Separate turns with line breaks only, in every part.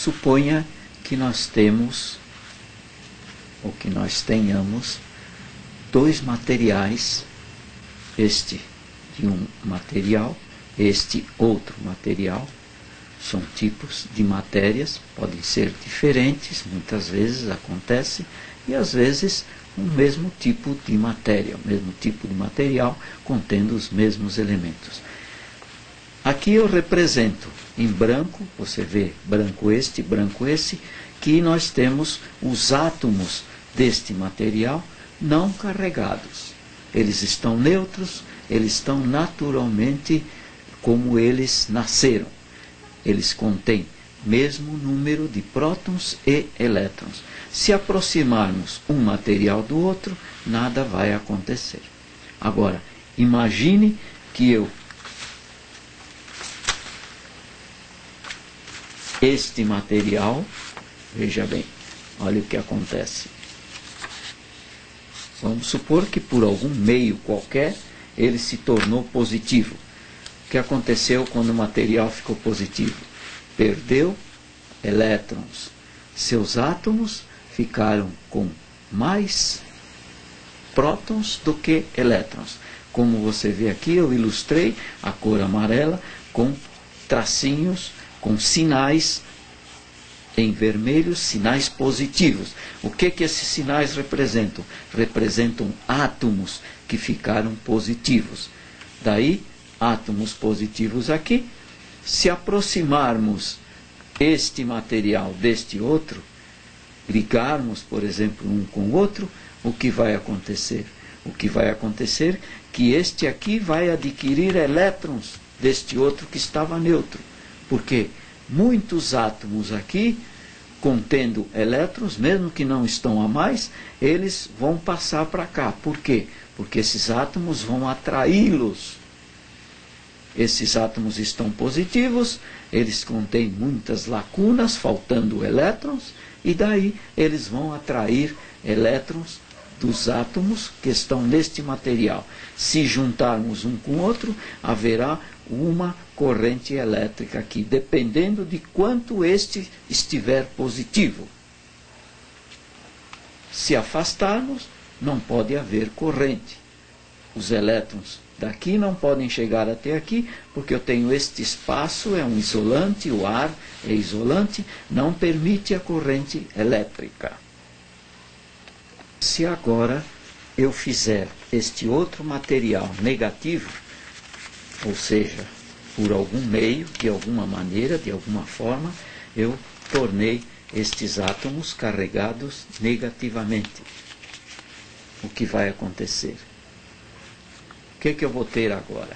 Suponha que nós temos, ou que nós tenhamos, dois materiais, este de um material, este outro material. São tipos de matérias, podem ser diferentes, muitas vezes acontece, e às vezes o mesmo tipo de matéria, o mesmo tipo de material, contendo os mesmos elementos. Aqui eu represento em branco, você vê branco esse, que nós temos os átomos deste material não carregados. Eles estão neutros, eles estão naturalmente como eles nasceram. Eles contêm mesmo número de prótons e elétrons. Se aproximarmos um material do outro, nada vai acontecer. Agora, imagine que este material, veja bem, olha o que acontece. Vamos supor que por algum meio qualquer ele se tornou positivo. O que aconteceu quando o material ficou positivo? Perdeu elétrons. Seus átomos ficaram com mais prótons do que elétrons. Como você vê aqui, eu ilustrei a cor amarela com tracinhos, com sinais em vermelho, sinais positivos. O que esses sinais representam? Representam átomos que ficaram positivos. Daí, átomos positivos aqui. Se aproximarmos este material deste outro, ligarmos, por exemplo, um com o outro, o que vai acontecer? O que vai acontecer é que este aqui vai adquirir elétrons deste outro que estava neutro. Porque muitos átomos aqui, contendo elétrons, mesmo que não estão a mais, eles vão passar para cá. Por quê? Porque esses átomos vão atraí-los. Esses átomos estão positivos, eles contêm muitas lacunas, faltando elétrons, e daí eles vão atrair elétrons dos átomos que estão neste material. Se juntarmos um com o outro, haverá uma corrente elétrica aqui, dependendo de quanto este estiver positivo. Se afastarmos, não pode haver corrente. Os elétrons daqui não podem chegar até aqui, porque eu tenho este espaço, é um isolante, o ar é isolante, não permite a corrente elétrica. Se agora eu fizer este outro material negativo, ou seja, por algum meio, de alguma maneira, de alguma forma, eu tornei estes átomos carregados negativamente. O que vai acontecer? O que eu vou ter agora?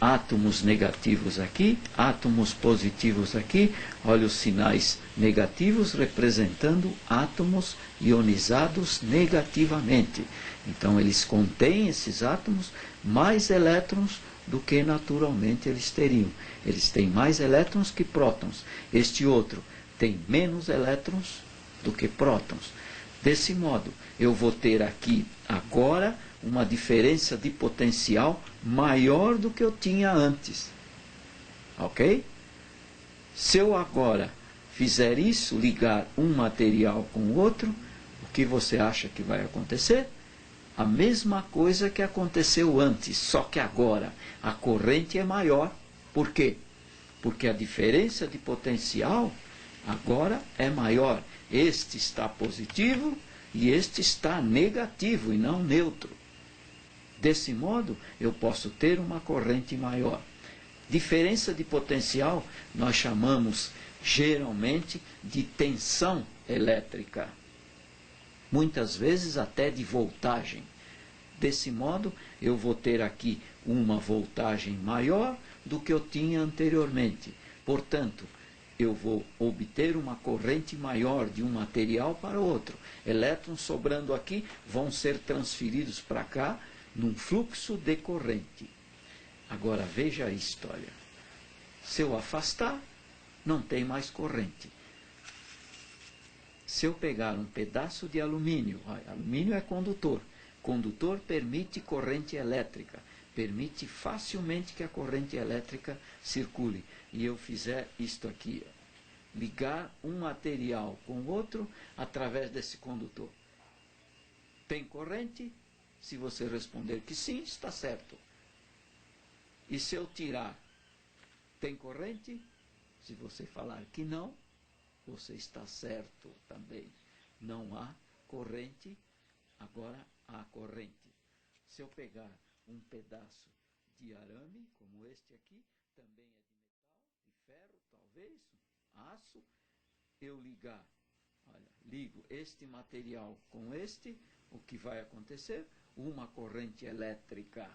Átomos negativos aqui, átomos positivos aqui. Olha os sinais negativos representando átomos ionizados negativamente. Então eles contêm, esses átomos, mais elétrons do que naturalmente eles teriam. Eles têm mais elétrons que prótons. Este outro tem menos elétrons do que prótons. Desse modo, eu vou ter aqui agora uma diferença de potencial maior do que eu tinha antes. Ok? Se eu agora fizer isso, ligar um material com o outro, o que você acha que vai acontecer? A mesma coisa que aconteceu antes, só que agora a corrente é maior. Por quê? Porque a diferença de potencial agora é maior. Este está positivo e este está negativo e não neutro. Desse modo, eu posso ter uma corrente maior. Diferença de potencial nós chamamos geralmente de tensão elétrica. Muitas vezes até de voltagem. Desse modo, eu vou ter aqui uma voltagem maior do que eu tinha anteriormente. Portanto, eu vou obter uma corrente maior de um material para outro. Elétrons sobrando aqui vão ser transferidos para cá num fluxo de corrente. Agora veja isto, olha. Se eu afastar, não tem mais corrente. Se eu pegar um pedaço de alumínio, alumínio é condutor. Condutor permite corrente elétrica, permite facilmente que a corrente elétrica circule. E eu fizer isto aqui, ligar um material com outro através desse condutor. Tem corrente? Se você responder que sim, está certo. E se eu tirar, tem corrente? Se você falar que não, você está certo também. Não há corrente, agora há corrente. Se eu pegar um pedaço de arame, como este aqui, também é de metal, de ferro, talvez, aço, eu ligar, olha, ligo este material com este, o que vai acontecer? Uma corrente elétrica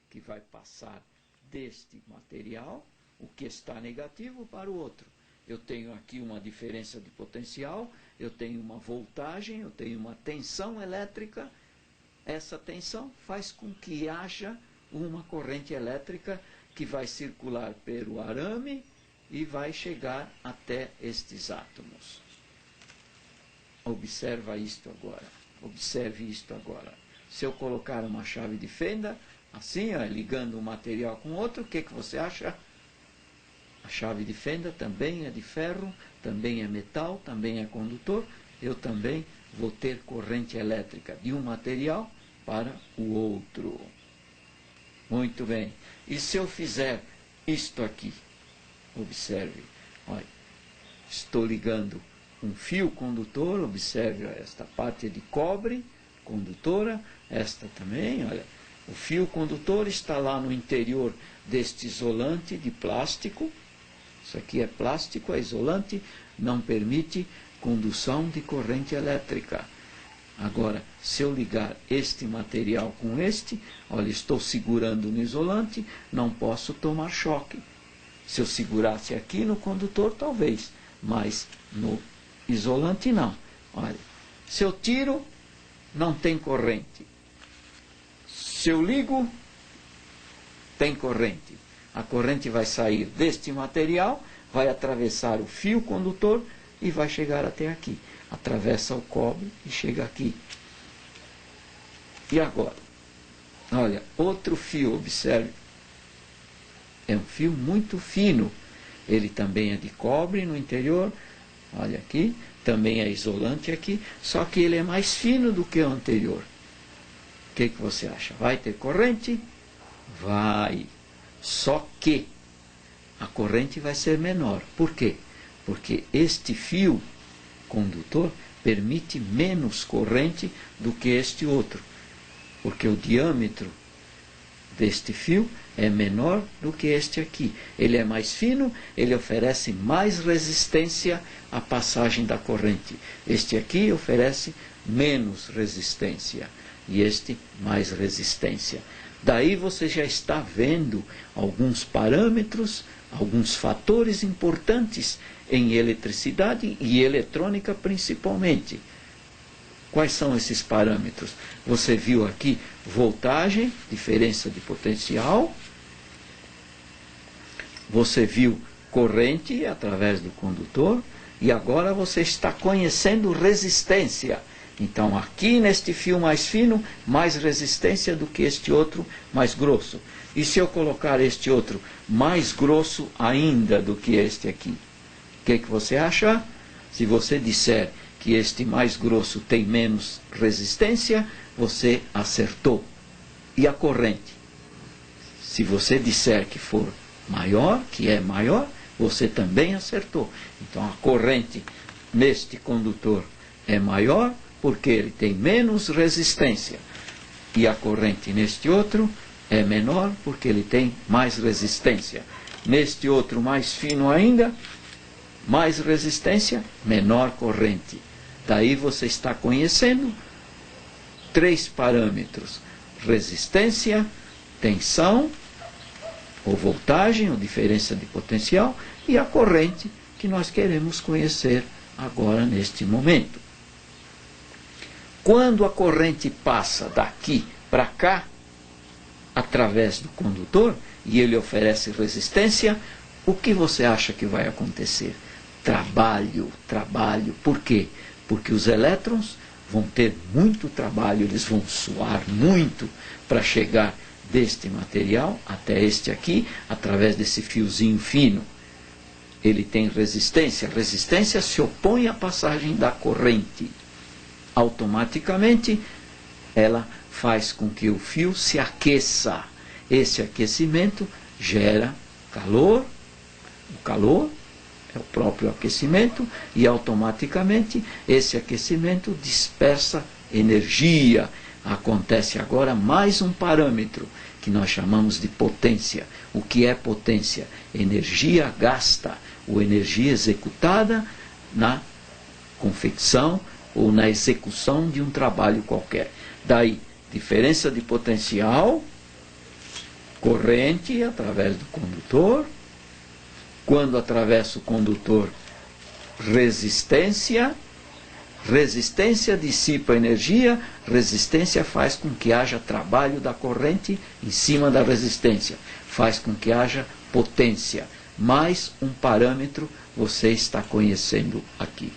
que vai passar deste material, o que está negativo, para o outro. Eu tenho aqui uma diferença de potencial, eu tenho uma voltagem, eu tenho uma tensão elétrica. Essa tensão faz com que haja uma corrente elétrica que vai circular pelo arame e vai chegar até estes átomos. Observa isto agora. Observe isto agora. Se eu colocar uma chave de fenda, assim, ó, ligando um material com outro, o que você acha? A chave de fenda também é de ferro, também é metal, também é condutor. Eu também vou ter corrente elétrica de um material para o outro. Muito bem. E se eu fizer isto aqui? Observe. Olha, estou ligando um fio condutor. Observe, esta parte é de cobre, condutora. Esta também, olha. O fio condutor está lá no interior deste isolante de plástico. Isso aqui é plástico, é isolante, não permite condução de corrente elétrica. Agora, se eu ligar este material com este, olha, estou segurando no isolante, não posso tomar choque. Se eu segurasse aqui no condutor, talvez, mas no isolante não. Olha, se eu tiro, não tem corrente. Se eu ligo, tem corrente. A corrente vai sair deste material, vai atravessar o fio condutor e vai chegar até aqui. Atravessa o cobre e chega aqui. E agora? Olha, outro fio, observe. É um fio muito fino. Ele também é de cobre no interior. Olha aqui. Também é isolante aqui. Só que ele é mais fino do que o anterior. O que você acha? Vai ter corrente? Vai. Só que a corrente vai ser menor. Por quê? Porque este fio condutor permite menos corrente do que este outro. Porque o diâmetro deste fio é menor do que este aqui. Ele é mais fino, ele oferece mais resistência à passagem da corrente. Este aqui oferece menos resistência e este mais resistência. Daí você já está vendo alguns parâmetros, alguns fatores importantes em eletricidade e eletrônica principalmente. Quais são esses parâmetros? Você viu aqui voltagem, diferença de potencial. Você viu corrente através do condutor. E agora você está conhecendo resistência. Então aqui neste fio mais fino, mais resistência do que este outro mais grosso. E se eu colocar este outro mais grosso ainda do que este aqui? O que você acha? Se você disser que este mais grosso tem menos resistência, você acertou. E a corrente? Se você disser que for maior, que é maior, você também acertou. Então a corrente neste condutor é maior porque ele tem menos resistência. E a corrente neste outro é menor porque ele tem mais resistência. Neste outro mais fino ainda, mais resistência, menor corrente. Daí você está conhecendo 3 parâmetros: resistência, tensão, ou voltagem, ou diferença de potencial, e a corrente que nós queremos conhecer agora neste momento. Quando a corrente passa daqui para cá, através do condutor, e ele oferece resistência, o que você acha que vai acontecer? Trabalho, trabalho. Por quê? Porque os elétrons vão ter muito trabalho, eles vão suar muito para chegar deste material até este aqui, através desse fiozinho fino. ele tem resistência. Resistência se opõe à passagem da corrente. Automaticamente, ela faz com que o fio se aqueça. Esse aquecimento gera calor. O calor é o próprio aquecimento e automaticamente esse aquecimento dispersa energia. Acontece agora mais um parâmetro que nós chamamos de potência. O que é potência? Energia gasta ou energia executada na confecção ou na execução de um trabalho qualquer. Daí, diferença de potencial, corrente através do condutor. Quando atravessa o condutor, resistência. Resistência dissipa energia, resistência faz com que haja trabalho da corrente em cima da resistência, faz com que haja potência. Mais um parâmetro você está conhecendo aqui.